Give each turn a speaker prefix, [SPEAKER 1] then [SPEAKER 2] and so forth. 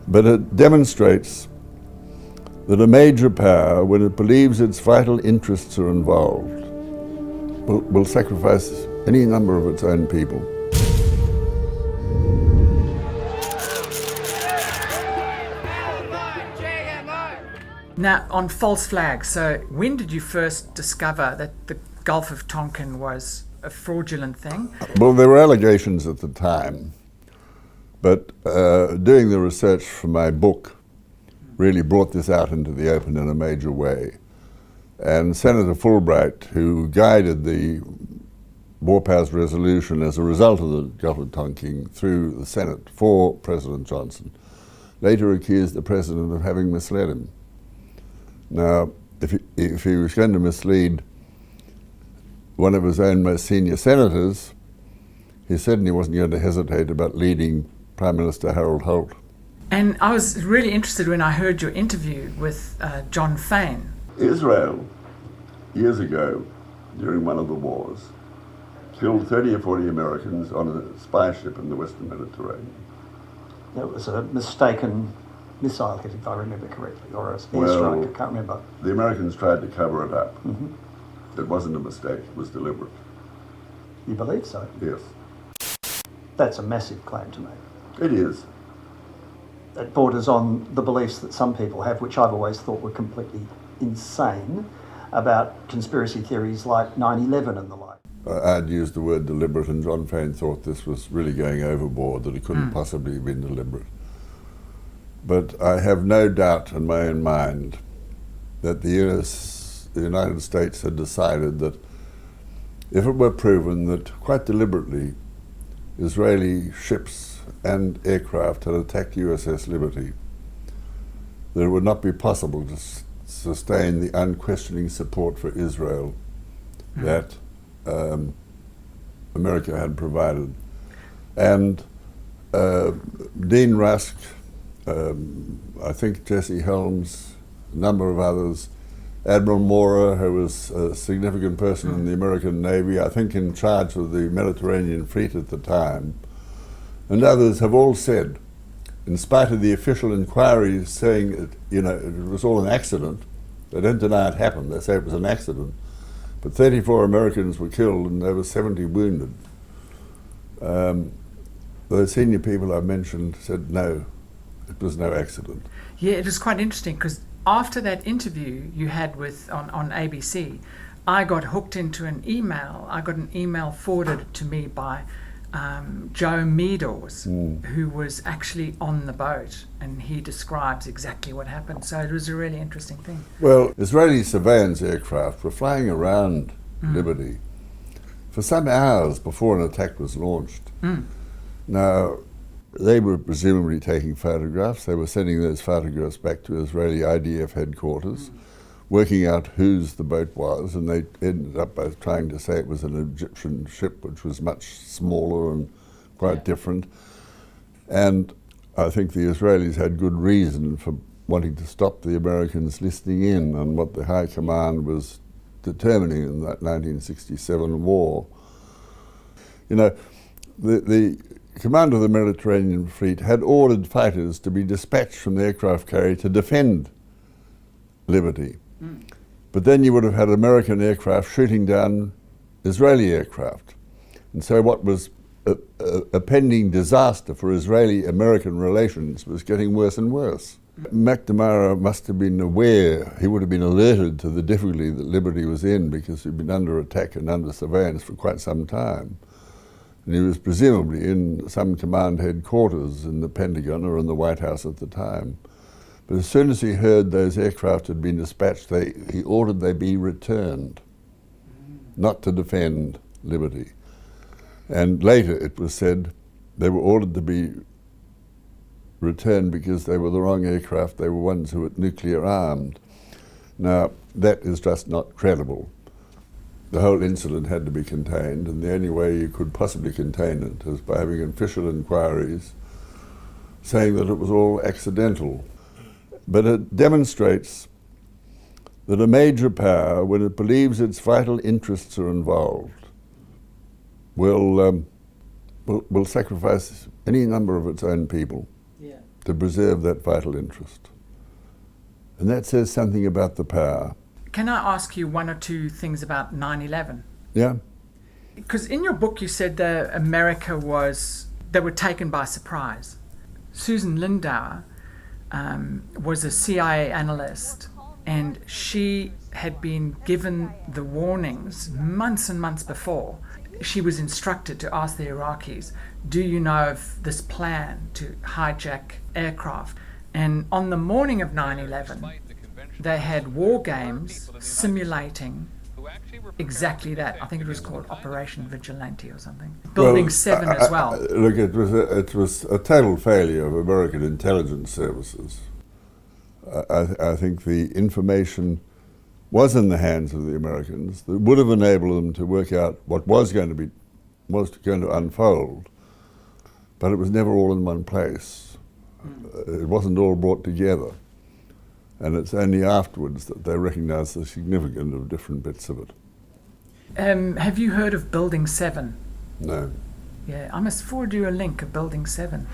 [SPEAKER 1] But it demonstrates that a major power, when it believes its vital interests are involved, will sacrifice any number of its own people.
[SPEAKER 2] Now, on false flags, so when did you first discover that the Gulf of Tonkin was a fraudulent thing?
[SPEAKER 1] Well, there were allegations at the time, but doing the research for my book really brought this out into the open in a major way. And Senator Fulbright, who guided the War Powers Resolution as a result of the Gulf of Tonkin through the Senate for President Johnson, later accused the President of having misled him. Now, if he was going to mislead one of his own most senior senators, he certainly wasn't going to hesitate about leading Prime Minister Harold Holt.
[SPEAKER 2] And I was really interested when I heard your interview with John Fain.
[SPEAKER 1] Israel, years ago, during one of the wars, killed 30 or 40 Americans on a spy ship in the Western Mediterranean.
[SPEAKER 3] It was a mistaken missile hit, if I remember correctly, or an airstrike, I can't remember.
[SPEAKER 1] The Americans tried to cover it up. Mm-hmm. It wasn't a mistake, it was deliberate.
[SPEAKER 3] You believe so?
[SPEAKER 1] Yes.
[SPEAKER 3] That's a massive claim to make.
[SPEAKER 1] It is.
[SPEAKER 3] It borders on the beliefs that some people have, which I've always thought were completely insane, about conspiracy theories like 9/11 and the like.
[SPEAKER 1] I'd used the word deliberate, and John Fain thought this was really going overboard, that it couldn't possibly have been deliberate. But I have no doubt in my own mind that the United States had decided that if it were proven that quite deliberately Israeli ships and aircraft had attacked USS Liberty, that it would not be possible to sustain the unquestioning support for Israel that America had provided. And Dean Rusk, I think Jesse Helms, a number of others, Admiral Mora, who was a significant person in the American Navy, I think in charge of the Mediterranean Fleet at the time, and others have all said, in spite of the official inquiries saying it was all an accident, they don't deny it happened, they say it was an accident, but 34 Americans were killed and over 70 wounded. The senior people I mentioned said no, it was no accident.
[SPEAKER 2] Yeah, it was quite interesting because after that interview you had with on ABC, I got hooked into an email. I got an email forwarded to me by Joe Meadows, who was actually on the boat, and he describes exactly what happened. So it was a really interesting thing.
[SPEAKER 1] Well, Israeli surveillance aircraft were flying around Liberty for some hours before an attack was launched. Now, they were presumably taking photographs. They were sending those photographs back to Israeli IDF headquarters, working out whose the boat was, and they ended up by trying to say it was an Egyptian ship, which was much smaller and quite different. And I think the Israelis had good reason for wanting to stop the Americans listening in on what the High Command was determining in that 1967 war. You know, the commander of the Mediterranean Fleet had ordered fighters to be dispatched from the aircraft carrier to defend Liberty. But then you would have had American aircraft shooting down Israeli aircraft. And so what was a pending disaster for Israeli-American relations was getting worse and worse. McNamara must have been aware, he would have been alerted to the difficulty that Liberty was in because he'd been under attack and under surveillance for quite some time. And he was presumably in some command headquarters in the Pentagon or in the White House at the time. But as soon as he heard those aircraft had been dispatched, he ordered they be returned, not to defend Liberty. And later it was said they were ordered to be returned because they were the wrong aircraft, they were ones who were nuclear armed. Now, that is just not credible. The whole incident had to be contained, and the only way you could possibly contain it is by having official inquiries saying that it was all accidental. But it demonstrates that a major power, when it believes its vital interests are involved, will sacrifice any number of its own people.
[SPEAKER 2] Yeah.
[SPEAKER 1] to preserve that vital interest. And that says something about the power.
[SPEAKER 2] Can I ask you one or two things about 9/11?
[SPEAKER 1] Yeah?
[SPEAKER 2] Because in your book you said that they were taken by surprise. Susan Lindauer was a CIA analyst, and she had been given the warnings months and months before. She was instructed to ask the Iraqis, do you know of this plan to hijack aircraft? And on the morning of 9/11, they had war games simulating exactly that. I think it was called Operation Vigilante or something. Building 7 as well.
[SPEAKER 1] Look, it was a total failure of American intelligence services. I think the information was in the hands of the Americans that would have enabled them to work out what was going to unfold, but it was never all in one place. It wasn't all brought together, and it's only afterwards that they recognized the significance of different bits of it.
[SPEAKER 2] Have you heard of Building 7?
[SPEAKER 1] No.
[SPEAKER 2] Yeah, I must forward you a link of Building 7.